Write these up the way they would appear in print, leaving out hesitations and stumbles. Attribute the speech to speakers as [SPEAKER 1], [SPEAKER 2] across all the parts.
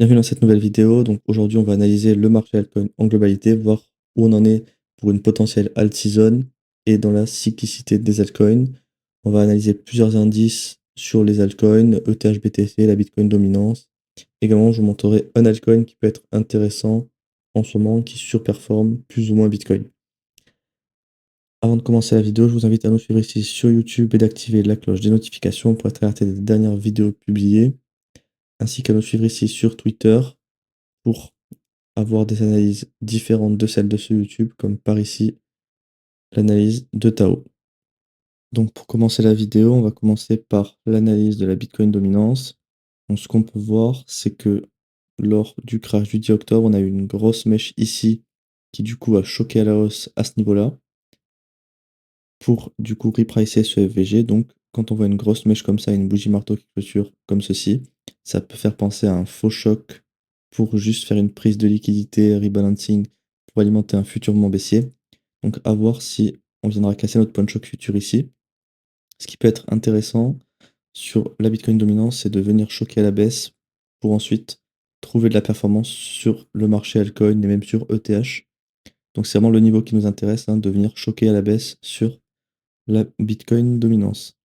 [SPEAKER 1] Bienvenue dans cette nouvelle vidéo. Donc aujourd'hui, on va analyser le marché altcoin en globalité, voir où on en est pour une potentielle alt season et dans la cyclicité des altcoins. On va analyser plusieurs indices sur les altcoins, ETH, BTC, la Bitcoin dominance. Également, je vous montrerai un altcoin qui peut être intéressant en ce moment, qui surperforme plus ou moins Bitcoin. Avant de commencer la vidéo, je vous invite à nous suivre ici sur YouTube et d'activer la cloche des notifications pour être alerté des dernières vidéos publiées, ainsi qu'à nous suivre ici sur Twitter pour avoir des analyses différentes de celles de ce YouTube, comme par ici l'analyse de Tao. Donc pour commencer la vidéo, on va commencer par l'analyse de la Bitcoin dominance. Donc ce qu'on peut voir, c'est que lors du crash du 10 octobre, on a eu une grosse mèche ici qui du coup a choqué à la hausse à ce niveau-là pour du coup repricer ce FVG. Donc quand on voit une grosse mèche comme ça, une bougie marteau qui clôture comme ceci, ça peut faire penser à un faux choc pour juste faire une prise de liquidité, rebalancing, pour alimenter un futur mouvement baissier. Donc à voir si on viendra casser notre point de choc futur ici. Ce qui peut être intéressant sur la Bitcoin dominance, c'est de venir choquer à la baisse pour ensuite trouver de la performance sur le marché altcoin et même sur ETH. Donc c'est vraiment le niveau qui nous intéresse, de venir choquer à la baisse sur la Bitcoin dominance.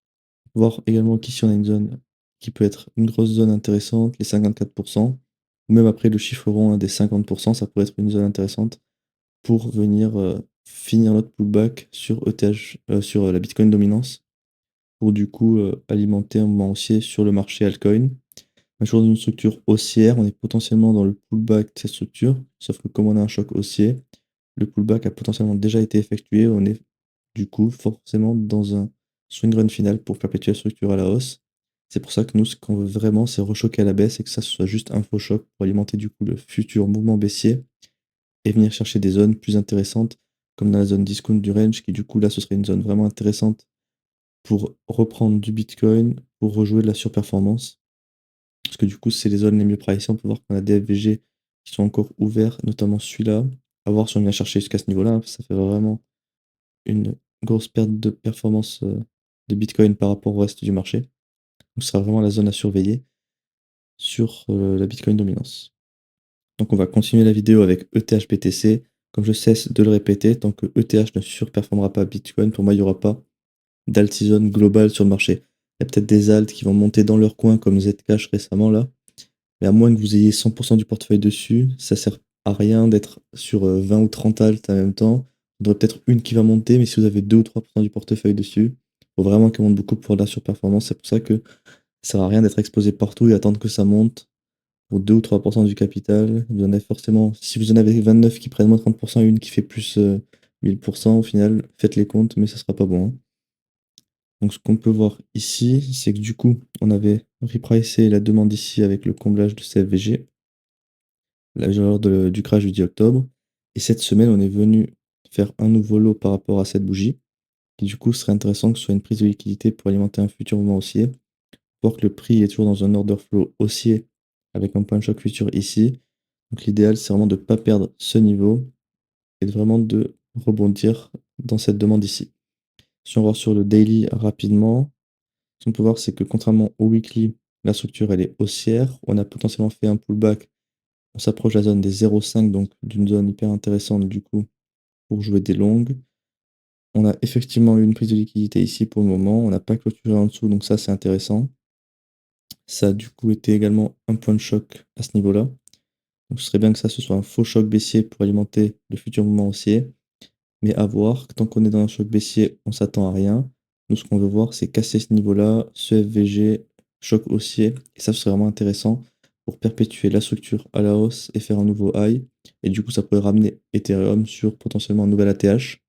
[SPEAKER 1] Voir également qu'ici on a une zone qui peut être une grosse zone intéressante, les 54%, ou même après le chiffre rond des 50%, ça pourrait être une zone intéressante pour venir finir notre pullback sur ETH, sur la Bitcoin dominance, pour du coup alimenter un mouvement haussier sur le marché altcoin. Toujours dans une structure haussière, on est potentiellement dans le pullback de cette structure, sauf que comme on a un choc haussier, le pullback a potentiellement déjà été effectué, on est du coup forcément dans un swing run final pour perpétuer la structure à la hausse. C'est pour ça que nous, ce qu'on veut vraiment, c'est rechoquer à la baisse et que ça soit juste un faux choc pour alimenter du coup le futur mouvement baissier et venir chercher des zones plus intéressantes, comme dans la zone discount du range, qui du coup là, ce serait une zone vraiment intéressante pour reprendre du Bitcoin, pour rejouer de la surperformance. Parce que du coup, c'est les zones les mieux pricées. On peut voir qu'on a des FVG qui sont encore ouverts, notamment celui-là. À voir si on vient chercher jusqu'à ce niveau-là. Ça fait vraiment une grosse perte de performance de Bitcoin par rapport au reste du marché. Donc, ce sera vraiment la zone à surveiller sur la Bitcoin dominance. Donc, on va continuer la vidéo avec ETH BTC. Comme je cesse de le répéter, tant que ETH ne surperformera pas Bitcoin, pour moi, il n'y aura pas d'altseason globale sur le marché. Il y a peut-être des alts qui vont monter dans leur coin, comme Zcash récemment là. Mais à moins que vous ayez 100% du portefeuille dessus, ça sert à rien d'être sur 20 ou 30 alts en même temps. Il y en aurait peut-être une qui va monter, mais si vous avez 2 ou 3% du portefeuille dessus, il faut vraiment qu'elle monte beaucoup pour la surperformance. C'est pour ça que ça sert à rien d'être exposé partout et attendre que ça monte pour 2 ou 3% du capital. Vous en avez forcément, si vous en avez 29 qui prennent moins 30% et une qui fait plus 1000%, au final, faites les comptes, mais ça sera pas bon. Donc ce qu'on peut voir ici, c'est que du coup, on avait repricé la demande ici avec le comblage de CFVG, lors du crash du 10 octobre. Et cette semaine, on est venu faire un nouveau lot par rapport à cette bougie, qui du coup serait intéressant que ce soit une prise de liquidité pour alimenter un futur mouvement haussier. Voir que le prix est toujours dans un order flow haussier avec un point de choc futur ici. Donc l'idéal, c'est vraiment de ne pas perdre ce niveau et vraiment de rebondir dans cette demande ici. Si on va voir sur le daily rapidement, ce qu'on peut voir, c'est que contrairement au weekly, la structure elle est haussière. On a potentiellement fait un pullback. On s'approche de la zone des 0,5, donc d'une zone hyper intéressante du coup pour jouer des longues. On a effectivement eu une prise de liquidité ici pour le moment. On n'a pas clôturé en dessous, donc ça c'est intéressant. Ça a du coup été également un point de choc à ce niveau-là. Donc ce serait bien que ça ce soit un faux choc baissier pour alimenter le futur mouvement haussier. Mais à voir, tant qu'on est dans un choc baissier, on s'attend à rien. Nous, ce qu'on veut voir, c'est casser ce niveau-là, ce FVG, choc haussier. Et ça, ce serait vraiment intéressant pour perpétuer la structure à la hausse et faire un nouveau high. Et du coup, ça pourrait ramener Ethereum sur potentiellement un nouvel ATH.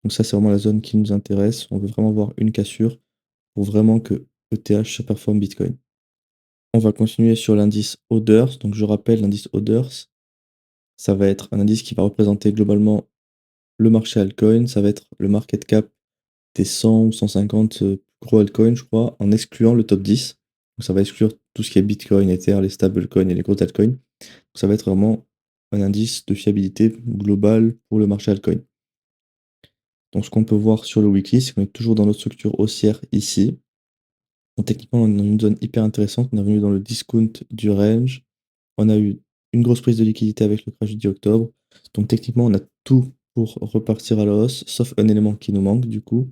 [SPEAKER 1] Donc ça, c'est vraiment la zone qui nous intéresse. On veut vraiment voir une cassure pour vraiment que ETH surperforme Bitcoin. On va continuer sur l'indice Others. Donc je rappelle, l'indice Others, ça va être un indice qui va représenter globalement le marché altcoin. Ça va être le market cap des 100 ou 150 gros altcoins, je crois, en excluant le top 10. Donc ça va exclure tout ce qui est Bitcoin, Ether, les stablecoins et les gros altcoins. Donc ça va être vraiment un indice de fiabilité globale pour le marché altcoin. Donc ce qu'on peut voir sur le weekly, c'est qu'on est toujours dans notre structure haussière ici. Donc techniquement, on est dans une zone hyper intéressante. On est revenu dans le discount du range. on a eu une grosse prise de liquidité avec le crash du 10 octobre. Donc techniquement, on a tout pour repartir à la hausse, sauf un élément qui nous manque du coup,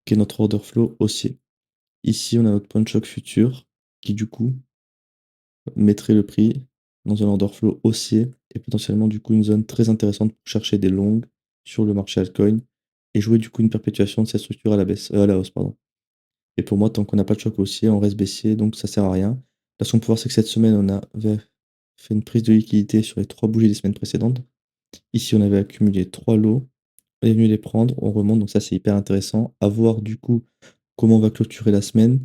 [SPEAKER 1] qui est notre order flow haussier. Ici, on a notre point de choc futur qui du coup mettrait le prix dans un order flow haussier et potentiellement du coup une zone très intéressante pour chercher des longues sur le marché altcoin et jouer du coup une perpétuation de cette structure à la baisse, à la hausse, pardon. Et pour moi, tant qu'on n'a pas de choc haussier, on reste baissier, donc ça sert à rien. Là, ce qu'on peut voir, c'est que cette semaine, on avait fait une prise de liquidité sur les 3 bougies des semaines précédentes. Ici, on avait accumulé 3 lots, on est venu les prendre, on remonte, donc ça c'est hyper intéressant. À voir du coup comment on va clôturer la semaine.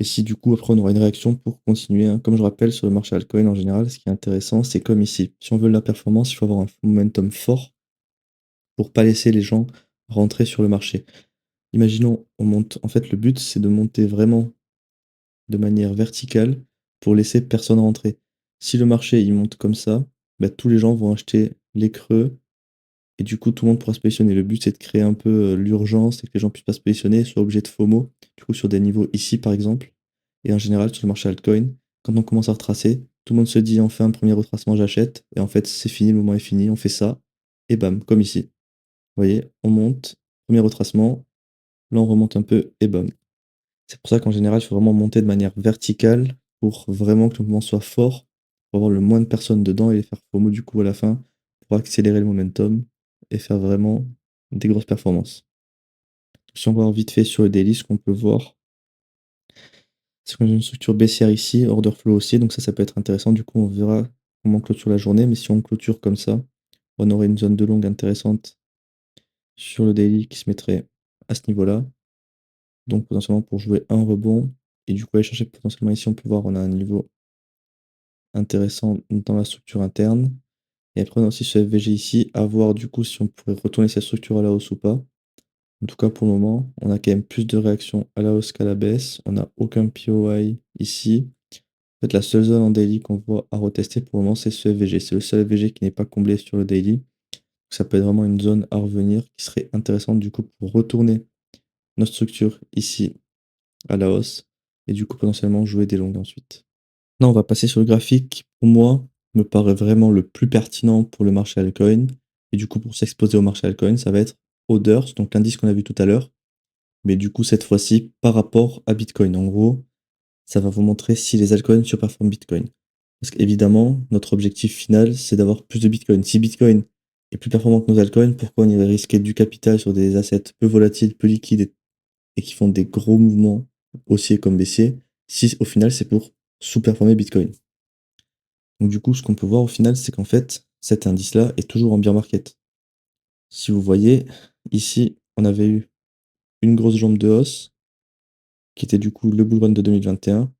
[SPEAKER 1] Et si du coup après on aura une réaction pour continuer, hein. Comme je rappelle, sur le marché altcoin en général, ce qui est intéressant, c'est comme ici. Si on veut de la performance, il faut avoir un momentum fort pour pas laisser les gens rentrer sur le marché. Imaginons, on monte. En fait, le but, c'est de monter vraiment de manière verticale pour laisser personne rentrer. Si le marché il monte comme ça, bah, tous les gens vont acheter les creux et du coup tout le monde pourra se positionner. Le but c'est de créer un peu l'urgence et que les gens puissent pas se positionner, soient obligés de FOMO, du coup sur des niveaux ici par exemple. Et en général sur le marché altcoin, quand on commence à retracer, tout le monde se dit enfin un premier retracement j'achète et en fait c'est fini, le moment est fini, on fait ça et bam, comme ici. Vous voyez, on monte, premier retracement, là on remonte un peu et bam. C'est pour ça qu'en général, il faut vraiment monter de manière verticale pour vraiment que le mouvement soit fort, pour avoir le moins de personnes dedans et les faire FOMO du coup à la fin pour accélérer le momentum et faire vraiment des grosses performances. Si on va voir vite fait sur le daily, ce qu'on peut voir, c'est qu'on a une structure baissière ici, order flow aussi, donc ça peut être intéressant. Du coup, on verra comment on clôture la journée, mais si on clôture comme ça, on aurait une zone de longue intéressante sur le daily qui se mettrait à ce niveau-là. Donc potentiellement pour jouer un rebond et du coup aller chercher potentiellement ici on peut voir on a un niveau intéressant dans la structure interne. Et après on a aussi ce FVG ici, à voir du coup si on pourrait retourner cette structure à la hausse ou pas. En tout cas pour le moment, on a quand même plus de réactions à la hausse qu'à la baisse. On n'a aucun POI ici. En fait la seule zone en daily qu'on voit à retester pour le moment c'est ce FVG. C'est le seul FVG qui n'est pas comblé sur le daily. Ça peut être vraiment une zone à revenir qui serait intéressante du coup pour retourner notre structure ici à la hausse et du coup potentiellement jouer des longues ensuite. Là, on va passer sur le graphique qui, pour moi, me paraît vraiment le plus pertinent pour le marché altcoin. Et du coup, pour s'exposer au marché altcoin, ça va être Others, donc l'indice qu'on a vu tout à l'heure. Mais du coup, cette fois-ci, par rapport à Bitcoin. En gros, ça va vous montrer si les altcoins surperforment Bitcoin. Parce qu'évidemment, notre objectif final, c'est d'avoir plus de Bitcoin. Si Bitcoin est plus performant que nos altcoins, pourquoi on irait risquer du capital sur des assets peu volatiles, peu liquides et qui font des gros mouvements haussiers comme baissiers, si au final c'est pour sous-performer Bitcoin. Donc du coup, ce qu'on peut voir au final, c'est qu'en fait, cet indice-là est toujours en bear market. Si vous voyez, ici, on avait eu une grosse jambe de hausse, qui était du coup le bull run de 2021,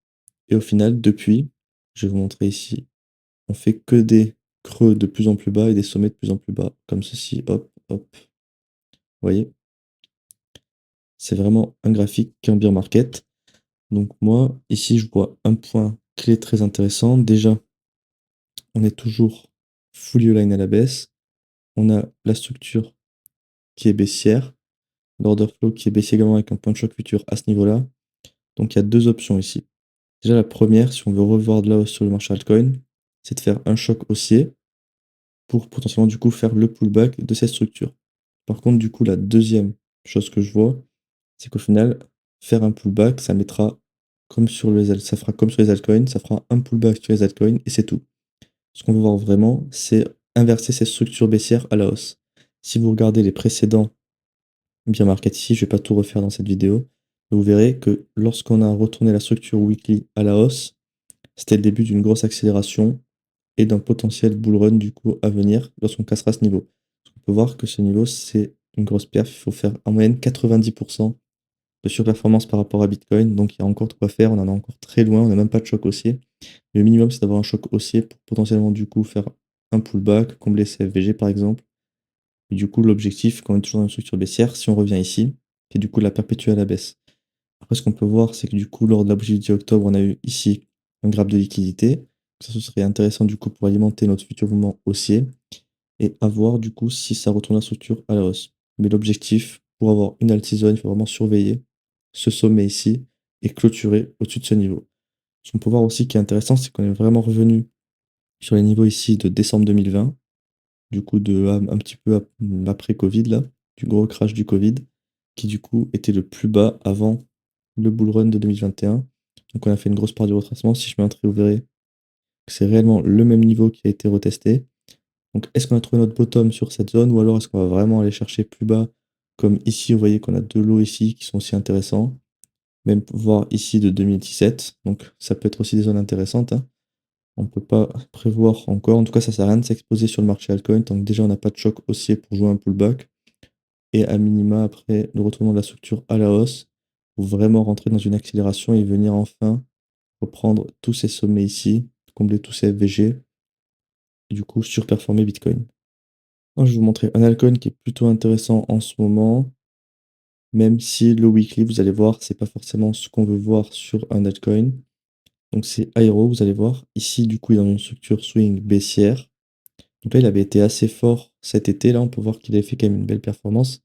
[SPEAKER 1] et au final, depuis, je vais vous montrer ici, on fait que des creux de plus en plus bas et des sommets de plus en plus bas, comme ceci, hop, hop. Vous voyez, c'est vraiment un graphique qui est en bear market. Donc moi, ici, je vois un point clé très intéressant. Déjà, on est toujours fully align à la baisse. On a la structure qui est baissière, l'order flow qui est baissier également avec un point de choc futur à ce niveau-là. Donc il y a deux options ici. Déjà la première, si on veut revoir de la hausse sur le marché altcoin, c'est de faire un choc haussier pour potentiellement du coup faire le pullback de cette structure. Par contre, du coup, la deuxième chose que je vois, c'est qu'au final, faire un pullback, ça mettra comme sur ça fera comme sur les altcoins, ça fera un pullback sur les altcoins et c'est tout. Ce qu'on veut voir vraiment, c'est inverser cette structure baissière à la hausse. Si vous regardez les précédents bear market ici, je ne vais pas tout refaire dans cette vidéo, mais vous verrez que lorsqu'on a retourné la structure weekly à la hausse, c'était le début d'une grosse accélération et d'un potentiel bull run du coup à venir lorsqu'on cassera ce niveau. On peut voir que ce niveau, c'est une grosse perf, il faut faire en moyenne 90% de surperformance par rapport à Bitcoin, donc il y a encore de quoi faire, on en est encore très loin, on n'a même pas de choc haussier. Le minimum, c'est d'avoir un choc haussier pour potentiellement du coup faire un pullback, combler CFVG par exemple. Et du coup, l'objectif, quand on est toujours dans une structure baissière, si on revient ici, c'est du coup la perpétuer à la baisse. Après, ce qu'on peut voir, c'est que du coup, lors de la bougie du 10 octobre, on a eu ici un graphe de liquidité. Ça, ce serait intéressant du coup pour alimenter notre futur mouvement haussier et à voir du coup si ça retourne la structure à la hausse. Mais l'objectif, pour avoir une alt season, il faut vraiment surveiller ce sommet ici et clôturer au-dessus de ce niveau. Ce qu'on peut voir aussi qui est intéressant, c'est qu'on est vraiment revenu sur les niveaux ici de décembre 2020, du coup un petit peu après Covid là, du gros crash du Covid, qui du coup était le plus bas avant le bull run de 2021. Donc on a fait une grosse part du retracement. Si je mets un trait, vous verrez que c'est réellement le même niveau qui a été retesté. Donc est-ce qu'on a trouvé notre bottom sur cette zone ou alors est-ce qu'on va vraiment aller chercher plus bas comme ici, vous voyez qu'on a deux lots ici qui sont aussi intéressants, même voir ici de 2017. Donc ça peut être aussi des zones intéressantes, hein. On ne peut pas prévoir encore. En tout cas, ça sert à rien de s'exposer sur le marché altcoin tant que déjà on n'a pas de choc haussier pour jouer un pullback. Et à minima, après le retournement de la structure à la hausse, pour vraiment rentrer dans une accélération et venir enfin reprendre tous ces sommets ici, combler tous ces FVG, et du coup surperformer Bitcoin. Moi, je vais vous montrer un altcoin qui est plutôt intéressant en ce moment, même si le weekly, vous allez voir, c'est pas forcément ce qu'on veut voir sur un altcoin. Donc c'est Aero, vous allez voir. Ici, du coup, il est dans une structure swing baissière. Donc là, il avait été assez fort cet été. Là, on peut voir qu'il avait fait quand même une belle performance.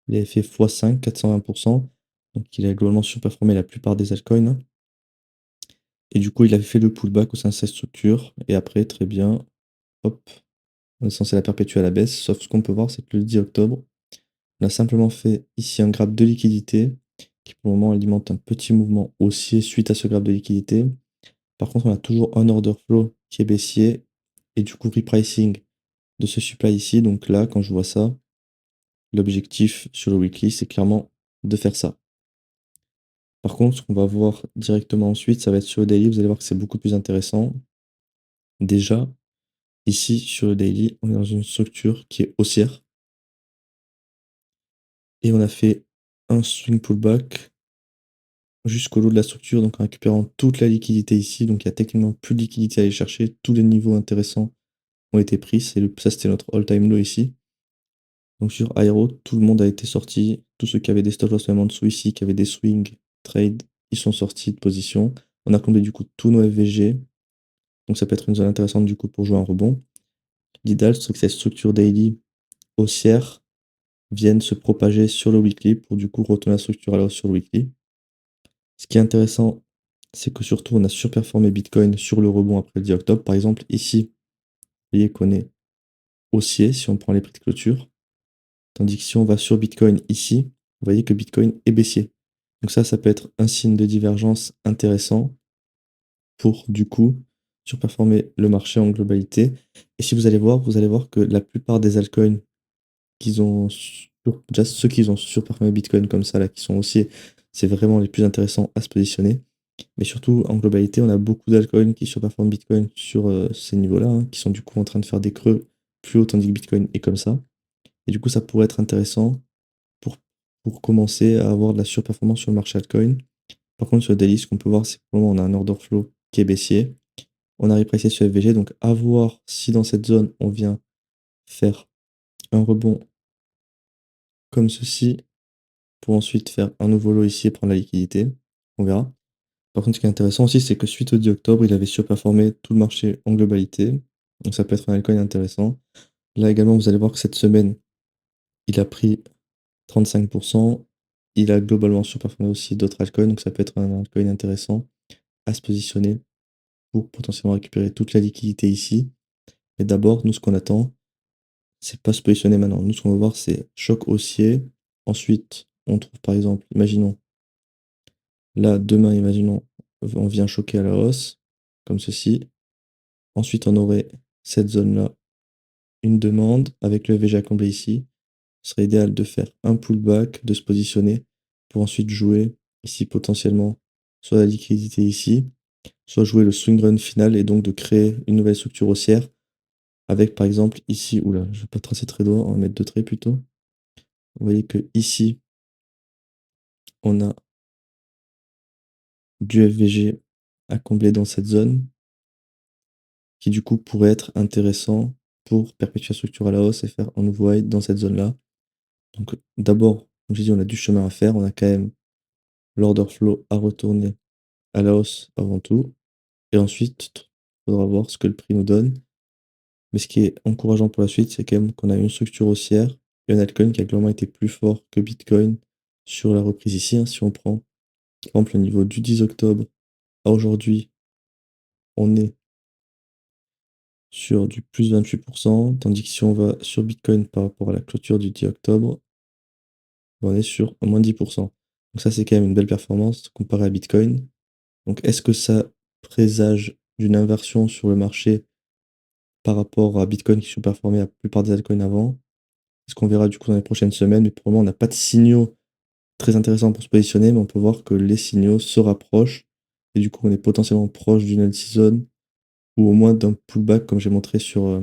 [SPEAKER 1] Il avait fait x5, 420%. Donc il a globalement surperformé la plupart des altcoins, hein. Et du coup, il avait fait le pullback au sein de cette structure. Et après, très bien, hop, on est censé la perpétuer à la baisse. Sauf ce qu'on peut voir, c'est que le 10 octobre, on a simplement fait ici un graphe de liquidité qui pour le moment alimente un petit mouvement haussier suite à ce graphe de liquidité. Par contre, on a toujours un order flow qui est baissier et du coup repricing de ce supply ici. Donc là, quand je vois ça, l'objectif sur le weekly, c'est clairement de faire ça. Par contre, ce qu'on va voir directement ensuite, ça va être sur le daily. Vous allez voir que c'est beaucoup plus intéressant. Déjà, ici sur le daily, on est dans une structure qui est haussière et on a fait un swing pullback jusqu'au lot de la structure, donc en récupérant toute la liquidité ici. Donc il y a techniquement plus de liquidité à aller chercher. Tous les niveaux intéressants ont été pris. Ça, c'était notre all-time low ici. Donc sur Aero, tout le monde a été sorti. Tous ceux qui avaient des stop loss même en dessous ici, qui avaient des swing trades, ils sont sortis de position. On a comblé du coup tous nos FVG. Donc ça peut être une zone intéressante du coup pour jouer un rebond. L'idéal, c'est que cette structure daily haussière vienne se propager sur le weekly pour du coup retourner la structure à la hausse sur le weekly. Ce qui est intéressant, c'est que surtout on a surperformé Bitcoin sur le rebond après le 10 octobre. Par exemple, ici, vous voyez qu'on est haussier si on prend les prix de clôture. Tandis que si on va sur Bitcoin ici, vous voyez que Bitcoin est baissier. Donc ça peut être un signe de divergence intéressant pour du coup surperformer le marché en globalité. Et si vous allez voir que la plupart des altcoins déjà ceux qui ont surperformé Bitcoin comme ça, là, qui sont haussiers, c'est vraiment les plus intéressants à se positionner. Mais surtout, en globalité, on a beaucoup d'altcoins qui surperforment Bitcoin sur ces niveaux-là, hein, qui sont du coup en train de faire des creux plus hauts, tandis que Bitcoin est comme ça. Et du coup, ça pourrait être intéressant pour, pour commencer à avoir de la surperformance sur le marché altcoin. Par contre, sur le daily, ce qu'on peut voir, c'est que pour le moment, on a un order flow qui est baissier. On a repricé sur FVG, donc à voir si dans cette zone, on vient faire un rebond comme ceci, pour ensuite faire un nouveau lot ici et prendre la liquidité. On verra. Par contre, ce qui est intéressant aussi, c'est que suite au 10 octobre, il avait surperformé tout le marché en globalité. Donc ça peut être un altcoin intéressant. Là également, vous allez voir que cette semaine, il a pris 35%. Il a globalement surperformé aussi d'autres altcoins. Donc ça peut être un altcoin intéressant à se positionner pour potentiellement récupérer toute la liquidité ici. Mais d'abord, nous, ce qu'on attend, c'est pas se positionner maintenant. Nous, ce qu'on veut voir, c'est choc haussier. Ensuite, on trouve par exemple, imaginons, là, demain, imaginons, on vient choquer à la hausse, comme ceci. Ensuite, on aurait cette zone-là, une demande avec le VG à combler ici. Ce serait idéal de faire un pullback, de se positionner pour ensuite jouer ici potentiellement soit la liquidité ici, soit jouer le swing run final et donc de créer une nouvelle structure haussière avec par exemple ici, oula, je vais pas tracer très droit, on va mettre deux traits plutôt. Vous voyez que ici, on a du FVG à combler dans cette zone qui du coup pourrait être intéressant pour perpétuer la structure à la hausse et faire un nouveau high dans cette zone-là. Donc d'abord, comme je dis, on a du chemin à faire, on a quand même l'order flow à retourner à la hausse avant tout. Et ensuite, il faudra voir ce que le prix nous donne. Mais ce qui est encourageant pour la suite, c'est quand même qu'on a une structure haussière et un altcoin qui a clairement été plus fort que Bitcoin sur la reprise ici, hein. Si on prend par exemple le niveau du 10 octobre à aujourd'hui, on est sur du plus 28%, tandis que si on va sur Bitcoin par rapport à la clôture du 10 octobre, on est sur moins 10%. Donc ça, c'est quand même une belle performance comparée à Bitcoin. Donc est-ce que ça présage d'une inversion sur le marché par rapport à Bitcoin qui surperformait la plupart des altcoins avant? Ce qu'on verra du coup dans les prochaines semaines, mais pour le moment, on n'a pas de signaux très intéressants pour se positionner, mais on peut voir que les signaux se rapprochent, et du coup, on est potentiellement proche d'une alt season, ou au moins d'un pullback, comme j'ai montré sur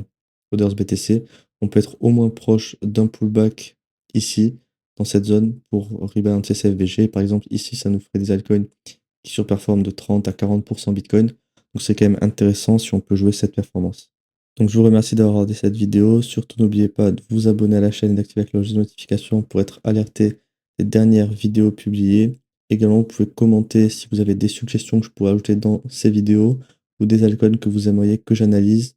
[SPEAKER 1] Hoders BTC. On peut être au moins proche d'un pullback ici, dans cette zone, pour rebalancer CFVG. Par exemple, ici, ça nous ferait des altcoins qui surperforment de 30 à 40% Bitcoin. Donc c'est quand même intéressant si on peut jouer cette performance. Donc je vous remercie d'avoir regardé cette vidéo. Surtout n'oubliez pas de vous abonner à la chaîne et d'activer la cloche de notification pour être alerté des dernières vidéos publiées. Également, vous pouvez commenter si vous avez des suggestions que je pourrais ajouter dans ces vidéos ou des altcoins que vous aimeriez que j'analyse.